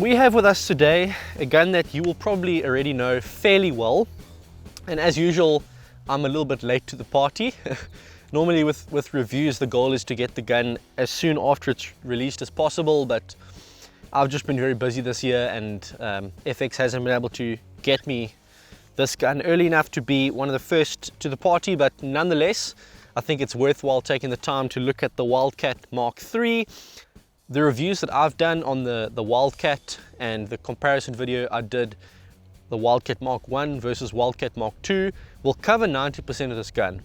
We have with us today a gun that you will probably already know fairly well, and as usual I'm a little bit late to the party. Normally with reviews the goal is to get the gun as soon after it's released as possible, but I've just been very busy this year and FX hasn't been able to get me this gun early enough to be one of the first to the party, but nonetheless I think it's worthwhile taking the time to look at the Wildcat MKIII. The reviews that I've done on the Wildcat and the comparison video I did, the Wildcat MKI versus Wildcat MKII, will cover 90% of this gun.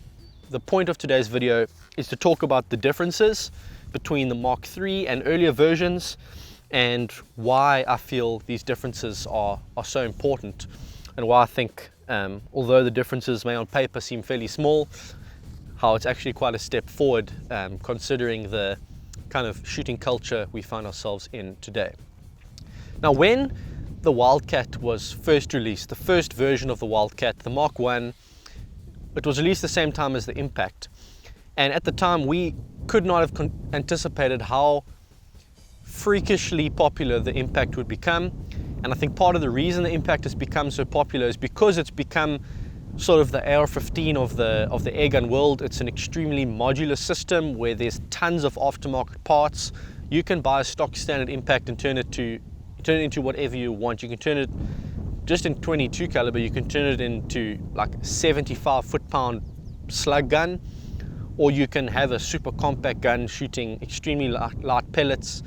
The point of today's video is to talk about the differences between the MKIII and earlier versions and why I feel these differences are so important, and why I think, although the differences may on paper seem fairly small, how it's actually quite a step forward considering the kind of shooting culture we find ourselves in today. Now, when the Wildcat was first released, the first version of the Wildcat, the MKI, it was released the same time as the Impact, and at the time we could not have anticipated how freakishly popular the Impact would become. And I think part of the reason the Impact has become so popular is because it's become sort of the AR-15 of the airgun world. It's an extremely modular system where there's tons of aftermarket parts. You can buy a stock standard Impact and turn it into whatever you want. You can turn it, just in 22 caliber, you can turn it into like 75 foot-pound slug gun, or you can have a super compact gun shooting extremely light pellets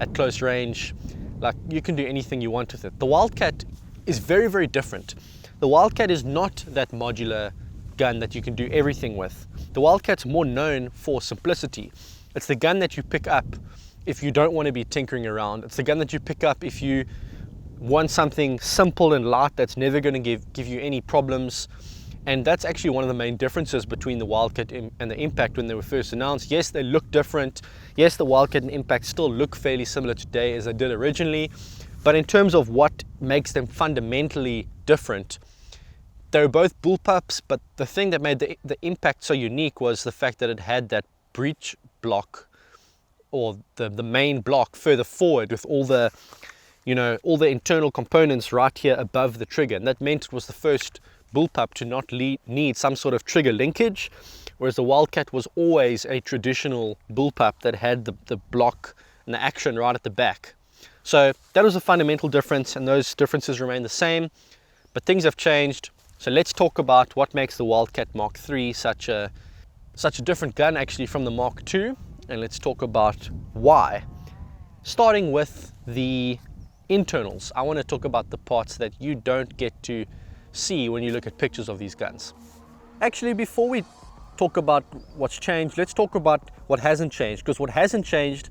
at close range. Like, you can do anything you want with it. The Wildcat is very, very different. The Wildcat is not that modular gun that you can do everything with. The Wildcat's more known for simplicity. It's the gun that you pick up if you don't want to be tinkering around. It's the gun that you pick up if you want something simple and light that's never going to give you any problems. And that's actually one of the main differences between the Wildcat and the Impact when they were first announced. Yes, they look different. Yes, the Wildcat and Impact still look fairly similar today as they did originally. But in terms of what makes them fundamentally different, they were both bullpups, but the thing that made the Impact so unique was the fact that it had that breech block, or the main block further forward with all the, all the internal components right here above the trigger. And that meant it was the first bullpup to not need some sort of trigger linkage, whereas the Wildcat was always a traditional bullpup that had the block and the action right at the back. So that was a fundamental difference, and those differences remain the same, but things have changed. So let's talk about what makes the Wildcat MKIII such a different gun actually from the MKII, and let's talk about why. Starting with the internals, I want to talk about the parts that you don't get to see when you look at pictures of these guns. Actually, before we talk about what's changed, let's talk about what hasn't changed, because what hasn't changed,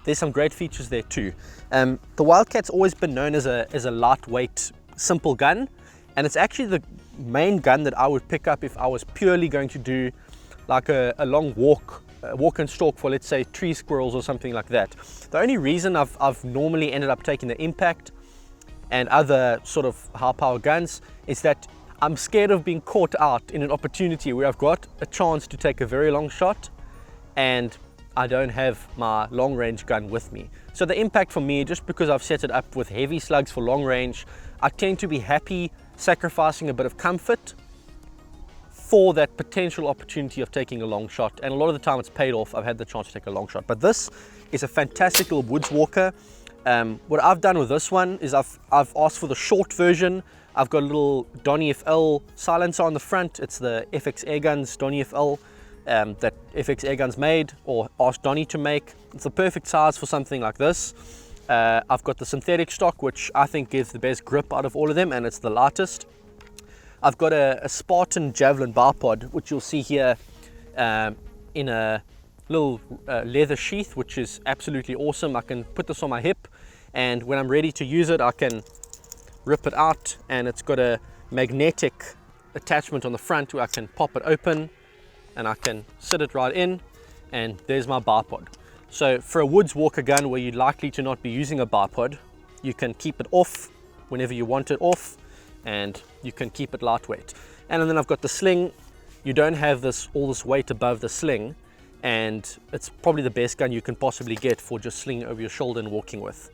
there's some great features there too. The Wildcat's always been known as a lightweight, simple gun, and it's actually the main gun that I would pick up if I was purely going to do like a long walk and stalk for, let's say, tree squirrels or something like that. The only reason I've normally ended up taking the Impact and other sort of high power guns is that I'm scared of being caught out in an opportunity where I've got a chance to take a very long shot and I don't have my long range gun with me. So the Impact for me, just because I've set it up with heavy slugs for long range, I tend to be happy sacrificing a bit of comfort for that potential opportunity of taking a long shot, and a lot of the time it's paid off. I've had the chance to take a long shot. But this is a fantastic little woods walker. What I've done with this one is I've asked for the short version. I've got a little Donny FL silencer on the front. It's the FX Airguns Donny FL that FX Airguns made, or asked Donny to make. It's the perfect size for something like this. I've got the synthetic stock, which I think gives the best grip out of all of them, and it's the lightest. I've got a Spartan Javelin Bipod, which you'll see here in a little leather sheath, which is absolutely awesome. I can put this on my hip, and when I'm ready to use it, I can rip it out, and it's got a magnetic attachment on the front where I can pop it open and I can sit it right in, and there's my bipod. So for a woods walker gun where you're likely to not be using a bipod, you can keep it off whenever you want it off, and you can keep it lightweight. And then I've got the sling. You don't have all this weight above the sling, and it's probably the best gun you can possibly get for just slinging over your shoulder and walking with.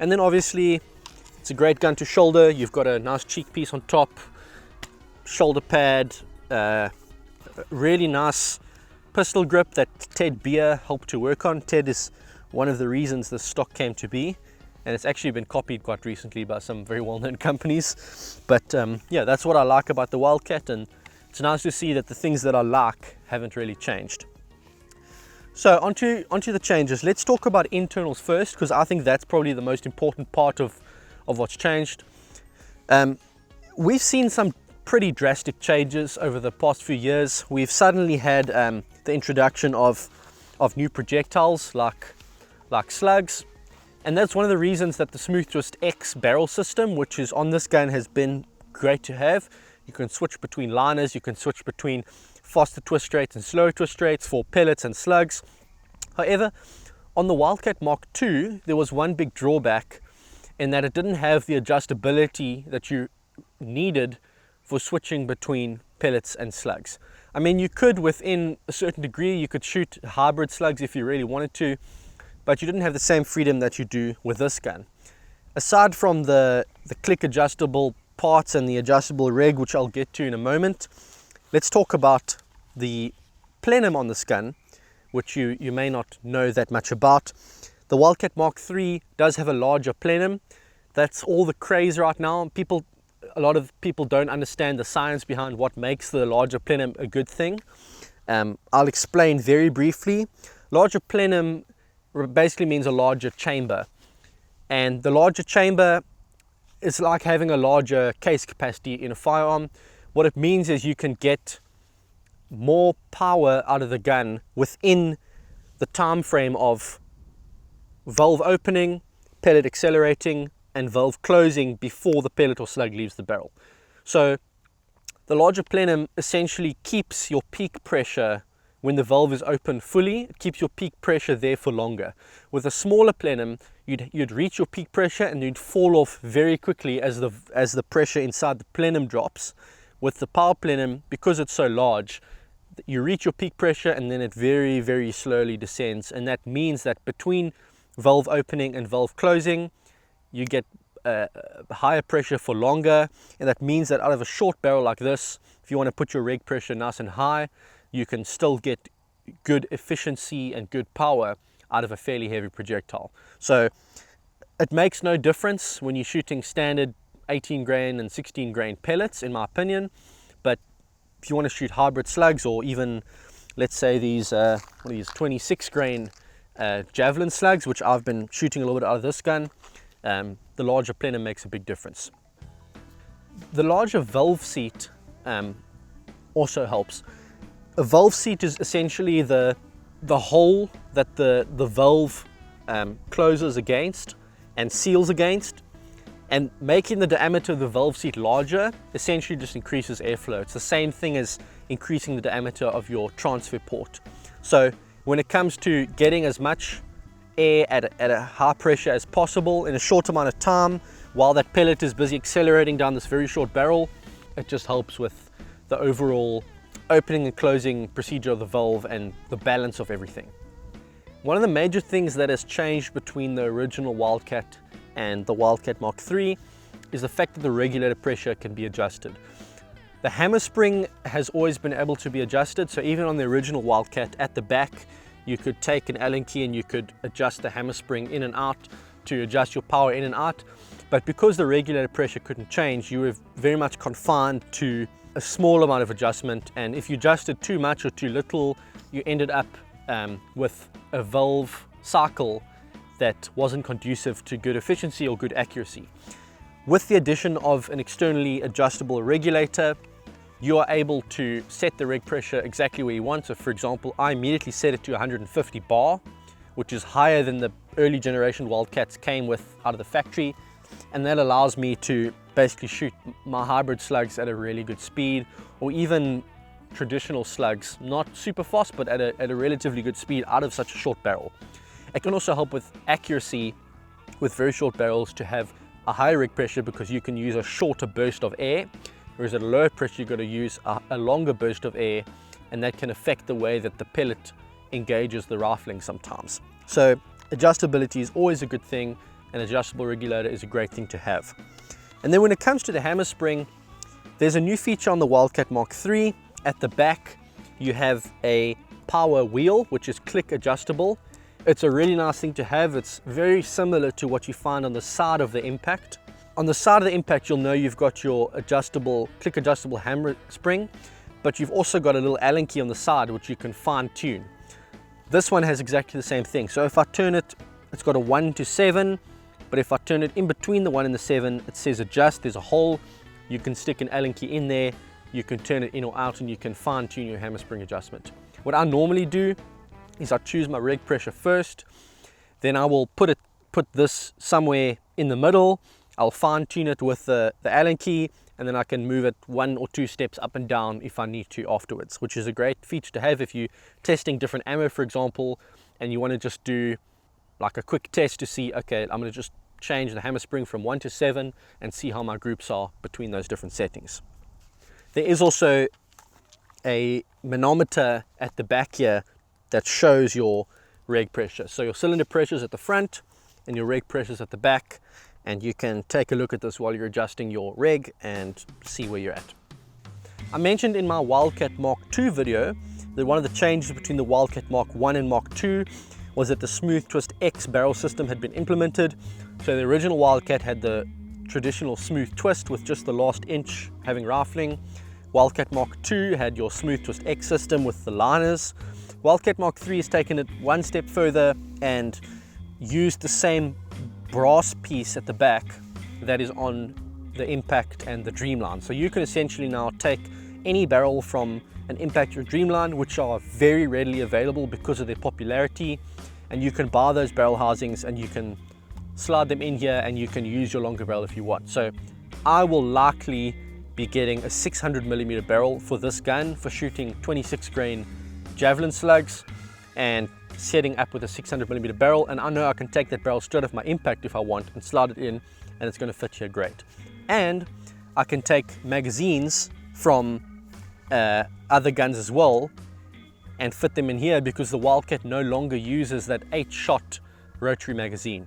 And then obviously it's a great gun to shoulder. You've got a nice cheek piece on top, shoulder pad, really nice pistol grip that Ted Beer helped to work on. Ted is one of the reasons the stock came to be, and it's actually been copied quite recently by some very well-known companies. But yeah, that's what I like about the Wildcat, and it's nice to see that the things that I like haven't really changed. So onto the changes. Let's talk about internals first, because I think that's probably the most important part of what's changed. We've seen some pretty drastic changes over the past few years. We've suddenly had the introduction of new projectiles like slugs, and that's one of the reasons that the Smooth Twist X barrel system, which is on this gun, has been great to have. You can switch between liners, you can switch between faster twist rates and slower twist rates for pellets and slugs. However, on the Wildcat Mark II, there was one big drawback in that it didn't have the adjustability that you needed for switching between pellets and slugs. I mean, you could, within a certain degree, you could shoot hybrid slugs if you really wanted to, but you didn't have the same freedom that you do with this gun. Aside from the click adjustable parts and the adjustable rig, which I'll get to in a moment, let's talk about the Plenum on this gun, which you may not know that much about. The Wildcat Mark III does have a larger Plenum. That's all the craze right now. A lot of people don't understand the science behind what makes the larger Plenum a good thing. I'll explain very briefly. Larger Plenum basically means a larger chamber, and the larger chamber is like having a larger case capacity in a firearm. What it means is you can get more power out of the gun within the time frame of valve opening, pellet accelerating, and valve closing before the pellet or slug leaves the barrel. So the larger Plenum essentially keeps your peak pressure when the valve is open fully. It keeps your peak pressure there for longer. With a smaller Plenum, you'd reach your peak pressure and you'd fall off very quickly as the pressure inside the Plenum drops. With the power Plenum, because it's so large, you reach your peak pressure and then it very, very slowly descends, and that means that between valve opening and valve closing, you get higher pressure for longer, and that means that out of a short barrel like this, if you want to put your reg pressure nice and high, you can still get good efficiency and good power out of a fairly heavy projectile. So it makes no difference when you're shooting standard 18 grain and 16 grain pellets, in my opinion. But if you want to shoot hybrid slugs, or even, let's say, these 26 grain Javelin slugs, which I've been shooting a little bit out of this gun, the larger Plenum makes a big difference. The larger valve seat also helps. A valve seat is essentially the hole that the valve closes against and seals against, and making the diameter of the valve seat larger essentially just increases airflow. It's the same thing as increasing the diameter of your transfer port. So when it comes to getting as much air at a high pressure as possible in a short amount of time, while that pellet is busy accelerating down this very short barrel, it just helps with the overall opening and closing procedure of the valve and the balance of everything. One of the major things that has changed between the original Wildcat and the Wildcat Mark III is the fact that the regulator pressure can be adjusted. The hammer spring has always been able to be adjusted, so even on the original Wildcat, at the back you could take an Allen key and you could adjust the hammer spring in and out to adjust your power in and out. But because the regulator pressure couldn't change, you were very much confined to a small amount of adjustment, and if you adjusted too much or too little, you ended up with a valve cycle that wasn't conducive to good efficiency or good accuracy. With the addition of an externally adjustable regulator, you are able to set the reg pressure exactly where you want. So for example, I immediately set it to 150 bar, which is higher than the early generation Wildcats came with out of the factory, and that allows me to basically shoot my hybrid slugs at a really good speed, or even traditional slugs, not super fast, but at a relatively good speed out of such a short barrel. It can also help with accuracy with very short barrels to have a higher rig pressure, because you can use a shorter burst of air, whereas at a lower pressure you've got to use a longer burst of air, and that can affect the way that the pellet engages the rifling sometimes. So adjustability is always a good thing. an adjustable regulator is a great thing to have. And then when it comes to the hammer spring, there's a new feature on the Wildcat MKIII. At the back, you have a power wheel, which is click adjustable. It's a really nice thing to have. It's very similar to what you find on the side of the impact. On the side of the impact, you'll know you've got your click adjustable hammer spring, but you've also got a little Allen key on the side, which you can fine tune. This one has exactly the same thing. So if I turn it, it's got a 1 to 7, but if I turn it in between the 1 and the 7, it says adjust. There's a hole. You can stick an Allen key in there. You can turn it in or out, and you can fine tune your hammer spring adjustment. What I normally do is I choose my reg pressure first, then I will put this somewhere in the middle. I'll fine tune it with the Allen key, and then I can move it 1 or 2 steps up and down if I need to afterwards, which is a great feature to have if you're testing different ammo, for example, and you want to just do like a quick test to see, okay, I'm going to just change the hammer spring from 1 to 7 and see how my groups are between those different settings. There is also a manometer at the back here that shows your reg pressure. So your cylinder pressure is at the front and your reg pressure is at the back, and you can take a look at this while you're adjusting your reg and see where you're at. I mentioned in my Wildcat MKII video that one of the changes between the Wildcat MKI and MKII was that the Smooth Twist X barrel system had been implemented. So the original Wildcat had the traditional smooth twist with just the last inch having rifling. Wildcat MKII had your Smooth Twist X system with the liners. Wildcat MKIII has taken it one step further and used the same brass piece at the back that is on the impact and the Dreamline. So you can essentially now take any barrel from an impact or Dreamline, which are very readily available because of their popularity, and you can buy those barrel housings and you can slide them in here and you can use your longer barrel if you want. So I will likely be getting a 600mm barrel for this gun for shooting 26 grain Javelin slugs and setting up with a 600mm barrel, and I know I can take that barrel straight off my impact if I want and slide it in, and it's going to fit here great. And I can take magazines from other guns as well and fit them in here because the Wildcat no longer uses that 8-shot rotary magazine.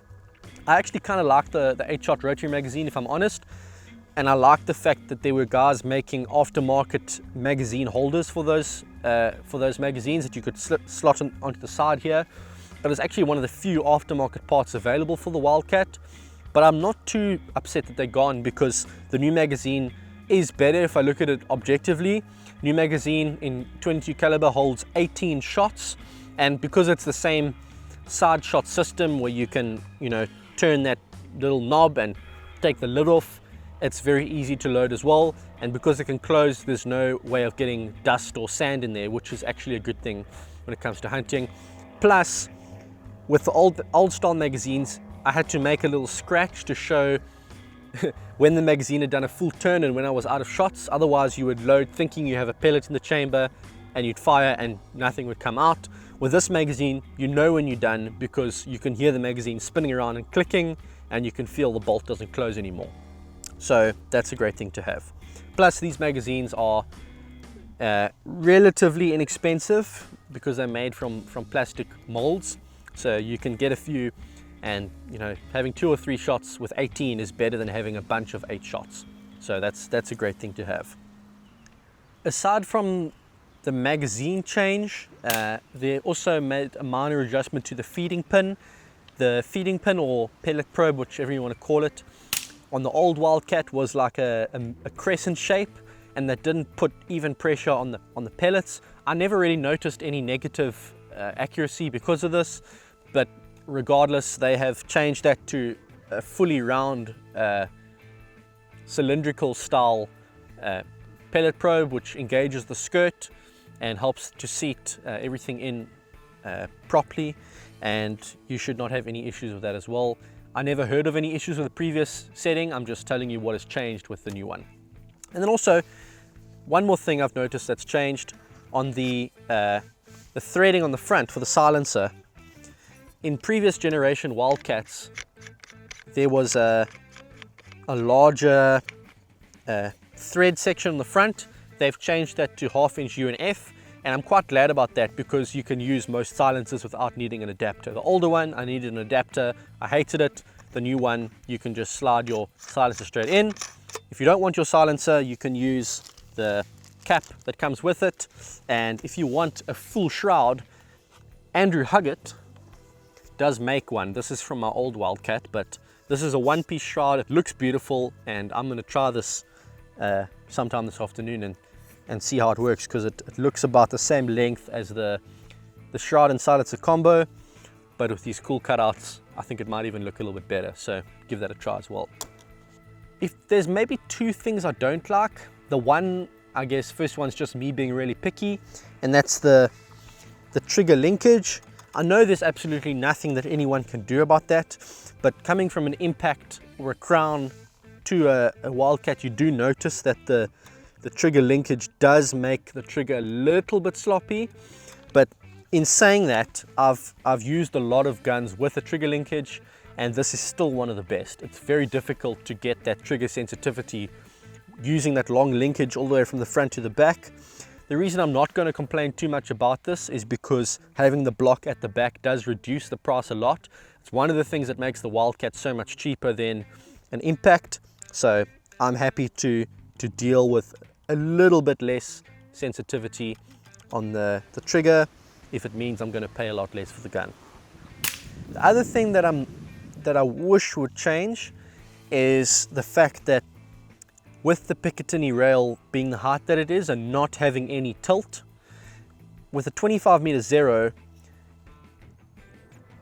I actually kind of like the 8-shot rotary magazine, if I'm honest, and I like the fact that there were guys making aftermarket magazine holders for those magazines that you could slot onto the side here. But it's actually one of the few aftermarket parts available for the Wildcat. But I'm not too upset that they're gone because the new magazine is better if I look at it objectively. New magazine in 22 caliber holds 18 shots, and because it's the same side shot system where you can, turn that little knob and take the lid off, it's very easy to load as well, and because it can close, there's no way of getting dust or sand in there, which is actually a good thing when it comes to hunting. Plus, with the old style magazines, I had to make a little scratch to show when the magazine had done a full turn and when I was out of shots. Otherwise you would load thinking you have a pellet in the chamber and you'd fire and nothing would come out. With this magazine, you know when you're done because you can hear the magazine spinning around and clicking, and you can feel the bolt doesn't close anymore. So that's a great thing to have. Plus, these magazines are relatively inexpensive because they're made from plastic molds. So you can get a few, and having 2 or 3 shots with 18 is better than having a bunch of 8 shots. So that's a great thing to have. Aside from the magazine change, they also made a minor adjustment to the feeding pin. The feeding pin, or pellet probe, whichever you want to call it, on the old Wildcat was like a crescent shape, and that didn't put even pressure on the pellets. I never really noticed any negative accuracy because of this, but regardless, they have changed that to a fully round cylindrical style pellet probe, which engages the skirt and helps to seat everything in properly, and you should not have any issues with that as well. I never heard of any issues with the previous setting. I'm just telling you what has changed with the new one. And then also, one more thing I've noticed that's changed on the threading on the front for the silencer. In previous generation Wildcats, there was a larger thread section on the front. They've changed that to 1/2 inch U and F, and I'm quite glad about that because you can use most silencers without needing an adapter. The older one, I needed an adapter. I hated it. the new one, you can just slide your silencer straight in. If you don't want your silencer, you can use the cap that comes with it. And if you want a full shroud, Andrew Huggett does make one. This is from my old Wildcat, but this is a one-piece shroud. It looks beautiful, and I'm going to try this sometime this afternoon and see how it works, because it looks about the same length as the shroud and silencer combo, but with these cool cutouts, I think it might even look a little bit better. So give that a try as well. If there's maybe two things I don't like, the one, I guess, first one's just me being really picky, and that's the trigger linkage. I know there's absolutely nothing that anyone can do about that, but coming from an Impact or a Crown to a Wildcat, you do notice that the trigger linkage does make the trigger a little bit sloppy. But in saying that, I've used a lot of guns with a trigger linkage, and this is still one of the best. It's very difficult to get that trigger sensitivity using that long linkage all the way from the front to the back. The reason I'm not going to complain too much about this is because having the block at the back does reduce the price a lot. It's one of the things that makes the Wildcat so much cheaper than an Impact. So I'm happy to deal with a little bit less sensitivity on the trigger if it means I'm going to pay a lot less for the gun. The other thing that I wish would change is the fact that with the Picatinny rail being the height that it is and not having any tilt, with a 25 zero,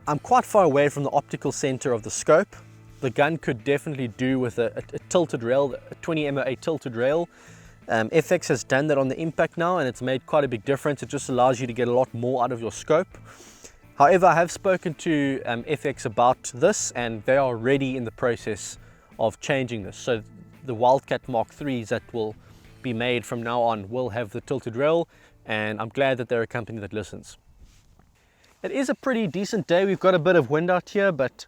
I'm quite far away from the optical center of the scope. The gun could definitely do with a tilted rail, a 20 MOA tilted rail. FX has done that on the Impact now, and it's made quite a big difference. It just allows you to get a lot more out of your scope. However, I have spoken to FX about this, and they are already in the process of changing this. So the Wildcat MKIIIs that will be made from now on will have the tilted rail, and I'm glad that they're a company that listens. It is a pretty decent day. We've got a bit of wind out here, but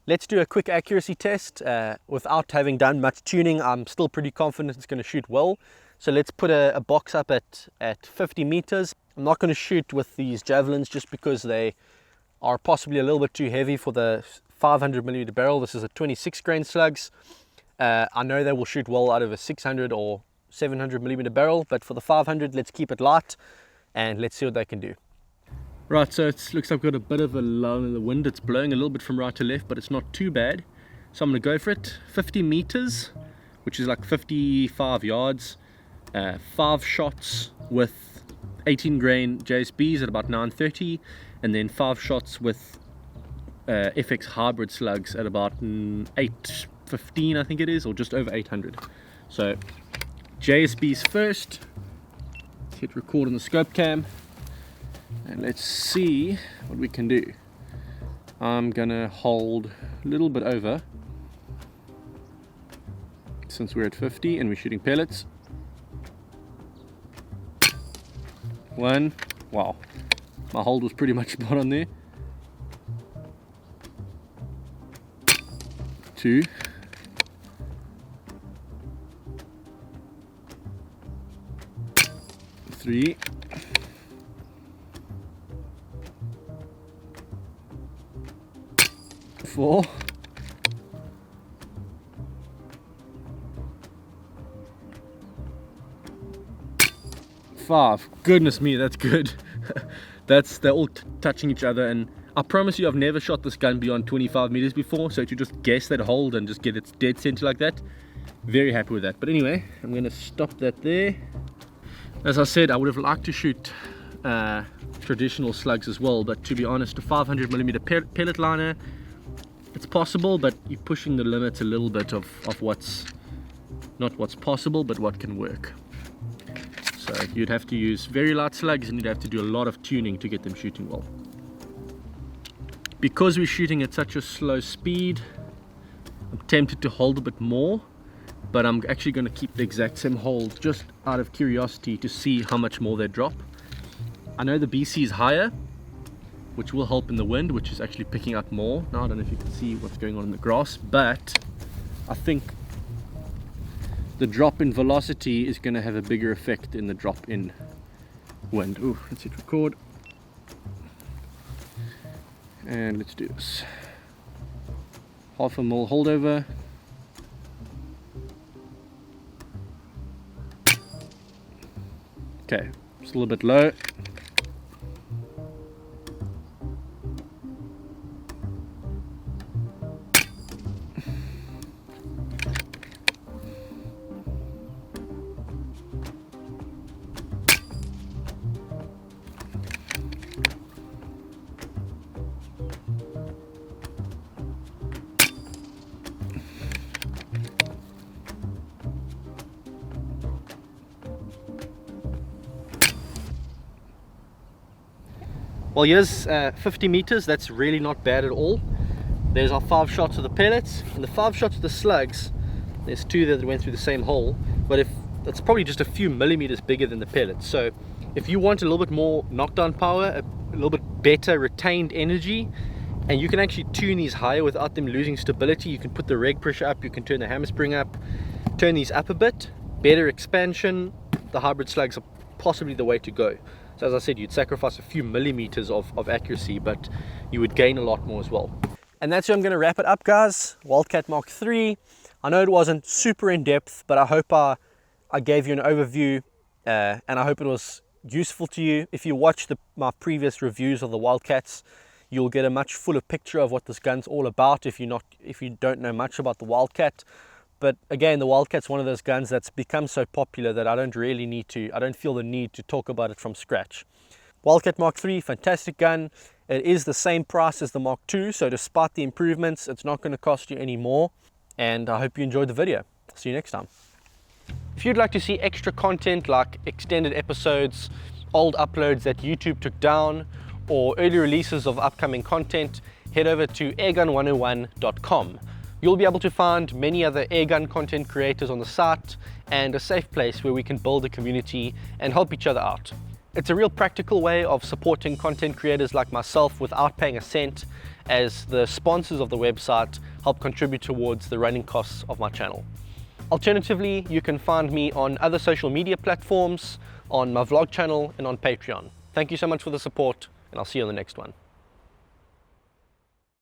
let's do a quick accuracy test. Without having done much tuning, I'm still pretty confident it's going to shoot well. So let's put a box up at 50 meters. I'm not going to shoot with these Javelins just because they are possibly a little bit too heavy for the 500mm barrel. This is a 26 grain slugs. I know they will shoot well out of a 600 or 700mm barrel, but for the 500, let's keep it light and let's see what they can do. Right, so it looks like we've got a bit of a lull in the wind. It's blowing a little bit from right to left, but it's not too bad. So I'm going to go for it. 50 meters, which is like 55 yards. 5 shots with 18 grain JSBs at about 930, and then 5 shots with FX hybrid slugs at about 815, I think it is, or just over 800. So JSBs first. Let's hit record on the scope cam. And let's see what we can do. I'm gonna hold a little bit over since we're at 50 and we're shooting pellets. 1, wow, my hold was pretty much spot on there. 2, 3, 4, 5. Goodness me, that's good. They're all touching each other, and I promise you I've never shot this gun beyond 25 meters before, so to just guess that hold and just get its dead center like that, very happy with that. But anyway, I'm going to stop that there. As I said, I would have liked to shoot traditional slugs as well, but to be honest, a 500mm pellet liner, it's possible, but you're pushing the limits a little bit of what's not what's possible, but what can work. So you'd have to use very light slugs, and you'd have to do a lot of tuning to get them shooting well. Because we're shooting at such a slow speed, I'm tempted to hold a bit more, but I'm actually going to keep the exact same hold just out of curiosity to see how much more they drop. I know the BC is higher, which will help in the wind, which is actually picking up more. Now I don't know if you can see what's going on in the grass, but I think the drop in velocity is going to have a bigger effect in the drop in wind. Ooh, let's hit record. And let's do this. half a mil holdover. Okay, it's a little bit low. Well, here's 50 meters. That's really not bad at all. There's our 5 shots of the pellets, and the 5 shots of the slugs. There's 2 that went through the same hole, but if that's probably just a few millimeters bigger than the pellets. So if you want a little bit more knockdown power, a little bit better retained energy, and you can actually tune these higher without them losing stability. You can put the reg pressure up, you can turn the hammer spring up, turn these up a bit, better expansion. The hybrid slugs are possibly the way to go. So as I said, you'd sacrifice a few millimeters of accuracy, but you would gain a lot more as well. And that's where I'm going to wrap it up, guys. Wildcat MKIII. I know it wasn't super in depth, but I hope I gave you an overview, and I hope it was useful to you. If you watch my previous reviews of the Wildcats, you'll get a much fuller picture of what this gun's all about if you don't know much about the Wildcat. But again, the Wildcat's one of those guns that's become so popular that I don't feel the need to talk about it from scratch. Wildcat MKIII, fantastic gun. It is the same price as the Mark II, so despite the improvements, it's not going to cost you any more. And I hope you enjoyed the video. See you next time. If you'd like to see extra content like extended episodes, old uploads that YouTube took down, or early releases of upcoming content, head over to airgun101.com. You'll be able to find many other airgun content creators on the site and a safe place where we can build a community and help each other out. It's a real practical way of supporting content creators like myself without paying a cent, as the sponsors of the website help contribute towards the running costs of my channel. Alternatively, you can find me on other social media platforms, on my vlog channel, and on Patreon. Thank you so much for the support, and I'll see you on the next one.